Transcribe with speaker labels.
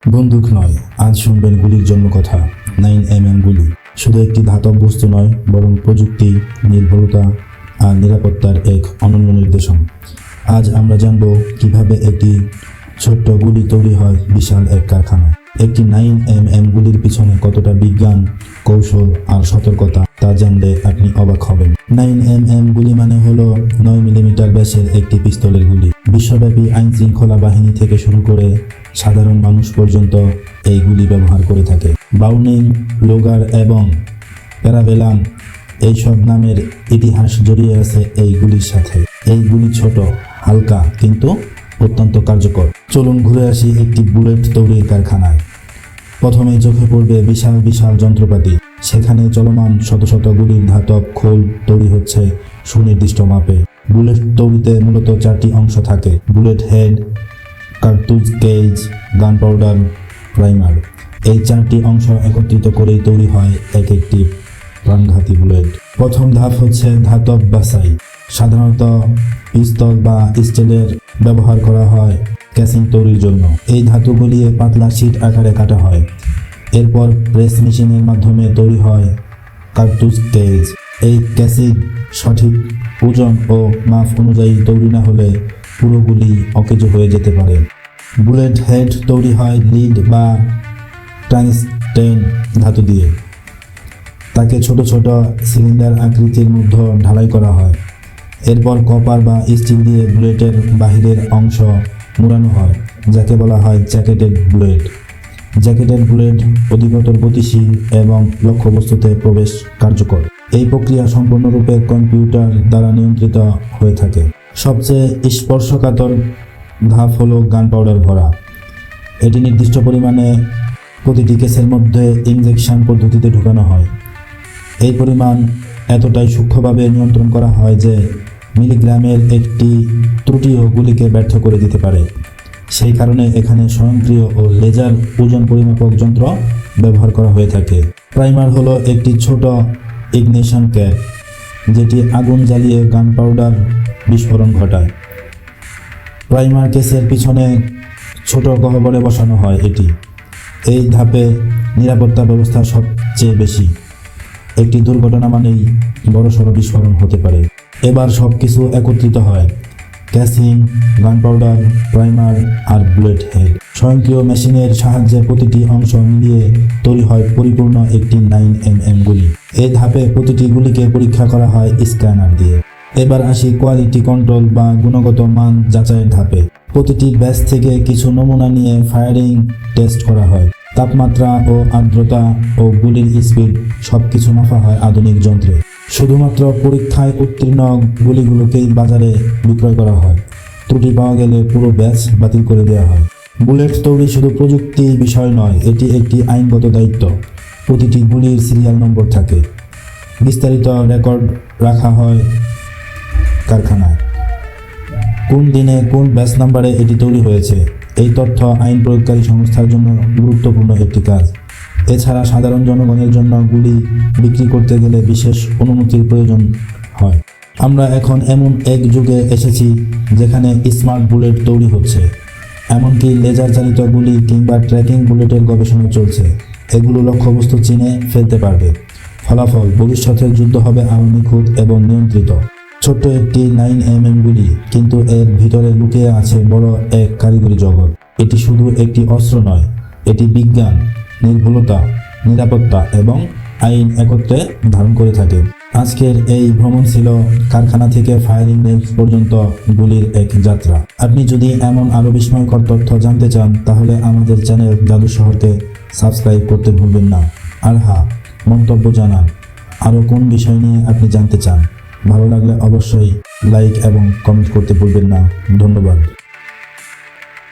Speaker 1: বন্দুক নয়, আজ শুনবেন গুলির জন্মকথা। 9mm গুলি শুধু একটি ধাতব বস্তু নয়, বরং প্রযুক্তি, নির্ভুলতা আর নিরাপত্তার এক অনন্য নিদর্শন। আজ আমরা জানব কিভাবে একটি ছোট্ট গুলি তৈরি হয় বিশাল এক কারখানায়। একটি 9mm গুলির পিছনে কতটা বিজ্ঞান, কৌশল আর সতর্কতা, তা জানলে আপনি অবাক হবেন। 9mm গুলি মানে হলো 9mm ব্যাসের একটি পিস্তলের গুলি। বিশ্বব্যাপী আইন শৃঙ্খলা বাহিনী থেকে শুরু করে সাধারণ মানুষ পর্যন্ত এই গুলি ব্যবহার করে থাকে। ব্রাউনিং, লুগার এবং প্যারাভেলাম এইসব নামের ইতিহাস জড়িয়ে আছে এই গুলির সাথে। এই গুলি ছোট, হালকা কিন্তু অত্যন্ত কার্যকর। চলুন ঘুরে আসি একটি বুলেট তৈরির কারখানায়। প্রথমেই চোখে পড়বে বিশাল বিশাল যন্ত্রপাতি। সেখানে চলমান শত শত গুলির ধাতব খোল তৈরি হচ্ছে সুনির্দিষ্ট মাপে। বুলেট তৈরিতে মূলত 4টি অংশ থাকে: বুলেট হেড, কার্তুজ কেজ, গান পাউডার, প্রাইমার। এই 4টি অংশ একত্রিত করেই তৈরি হয় এক একটি প্রাণঘাতী বুলেট। প্রথম ধাপ হচ্ছে ধাতব বাছাই। সাধারণত পিস্তল বা স্টিলের ব্যবহার করা হয় ক্যাসিং তৈরির জন্য। এই ধাতু গলিয়ে পাতলা শীট আকারে কাটা হয়। এরপর প্রেস মেশিনের মাধ্যমে তৈরি হয় কার্তুজ কেজ। এই ক্যাসিং সঠিক ওজন ও মাপ অনুযায়ী তৈরি না হলে পুরো গুলি অকেজো হয়ে যেতে পারে। বুলেট হেড তৈরি হয় লিড বা টাংস্টেন ধাতু দিয়ে। তাকে ছোট ছোট সিলিন্ডার আকৃতির মধ্যে ঢালাই করা হয়। এরপর কপার বা স্টিল দিয়ে বুলেটের বাহিরের অংশ মোড়ানো হয়, যাকে বলা হয় জ্যাকেটেড বুলেট। জ্যাকেটেড বুলেট অধিকতর গতিশীল এবং লক্ষ্যবস্তুতে প্রবেশ কার্যকর। এই প্রক্রিয়া সম্পূর্ণরূপে কম্পিউটার দ্বারা নিয়ন্ত্রিত হয়ে থাকে। সবচেয়ে স্পর্শকাতর ধাপ হলো গান পাউডার ভরা। এটি নির্দিষ্ট পরিমাণে প্রতিটি কেসের মধ্যে ইনজেকশন পদ্ধতিতে ঢোকানো হয়। এই পরিমাণ এতটাই সূক্ষ্মভাবে নিয়ন্ত্রণ করা হয় যে মিলিগ্রামের একটি ত্রুটিও গুলিকে ব্যর্থ করে দিতে পারে। সেই কারণে এখানে স্বয়ংক্রিয় ও লেজার ওজন পরিমাপক যন্ত্র ব্যবহার করা হয়ে থাকে। প্রাইমার হলো একটি ছোট ইগনিশন ক্যাপ, যেটি আগুন জ্বালিয়ে গান পাউডার বিস্ফোরণ ঘটায়। প্রাইমার কেসের পিছনে ছোট গহ্বরে বসানো হয় এটি। এই ধাপে নিরাপত্তা ব্যবস্থা সবচেয়ে বেশি। একটি দুর্ঘটনা মানেই বড়সড় বিস্ফোরণ হতে পারে। এবার সব কিছু একত্রিত হয়: ক্যাসিং, গান পাউডার, প্রাইমার আর বুলেট হেড। স্বয়ংক্রিয় মেশিনের সাহায্যে প্রতিটি অংশ মিলিয়ে তৈরি হয় পরিপূর্ণ একটি 9mm গুলি। এই ধাপে প্রতিটি গুলিকে পরীক্ষা করা হয় স্ক্যানার দিয়ে। এবার আসি কোয়ালিটি কন্ট্রোল বা গুণগত মান যাচাইয়ের ধাপে। প্রতিটি ব্যাচ থেকে কিছু নমুনা নিয়ে ফায়ারিং টেস্ট করা হয়। তাপমাত্রা ও আর্দ্রতা ও গুলির স্পিড সবকিছু মাপা হয় আধুনিক যন্ত্রে। শুধুমাত্র পরীক্ষায় উত্তীর্ণ গুলিগুলোকেই বাজারে বিক্রয় করা হয়। ত্রুটি পাওয়া গেলে পুরো ব্যাচ বাতিল করে দেওয়া হয়। বুলেট তৈরি শুধু প্রযুক্তি বিষয় নয়, এটি একটি আইনগত দায়িত্ব। প্রতিটি গুলির সিরিয়াল নম্বর থাকে। বিস্তারিত রেকর্ড রাখা হয় কারখানায়। কোন দিনে কোন ব্যাচ নাম্বারে এটি তৈরি হয়েছে, এই তথ্য আইন প্রয়োগকারী সংস্থার জন্য গুরুত্বপূর্ণ একটি কাজ। এছাড়া সাধারণ জনগণের জন্য গুলি বিক্রি করতে গেলে বিশেষ অনুমতির প্রয়োজন হয়। আমরা এখন এমন এক যুগে এসেছি যেখানে স্মার্ট বুলেট তৈরি হচ্ছে। এমনকি লেজার চালিত গুলি কিংবা ট্র্যাকিং বুলেটের গবেষণা চলছে। এগুলো লক্ষ্যবস্তু চিনে ফেলতে পারবে। ফলাফল, ভবিষ্যতের যুদ্ধ হবে আরও নিখুঁত এবং নিয়ন্ত্রিত। ছোট্ট একটি 9mm গুলি, কিন্তু এর ভিতরে লুকিয়ে আছে বড় এক কারিগরি জগৎ। এটি শুধু একটি অস্ত্র নয়, এটি বিজ্ঞান, নির্ভুলতা, নিরাপত্তা এবং আইন একত্রে ধারণ করে থাকে। আজকের এই ভ্রমণ ছিল কারখানা থেকে ফায়ারিং রেঞ্জ পর্যন্ত গুলির এক যাত্রা। আপনি যদি এমন আরও বিস্ময়কর তথ্য জানতে চান, তাহলে আমাদের চ্যানেল জাদু শহরকে সাবস্ক্রাইব করতে ভুলবেন না। আর হ্যাঁ, মন্তব্য জানান আরও কোন বিষয় নিয়ে আপনি জানতে চান। ভালো লাগলে অবশ্যই লাইক এবং কমেন্ট করতে ভুলবেন না। ধন্যবাদ।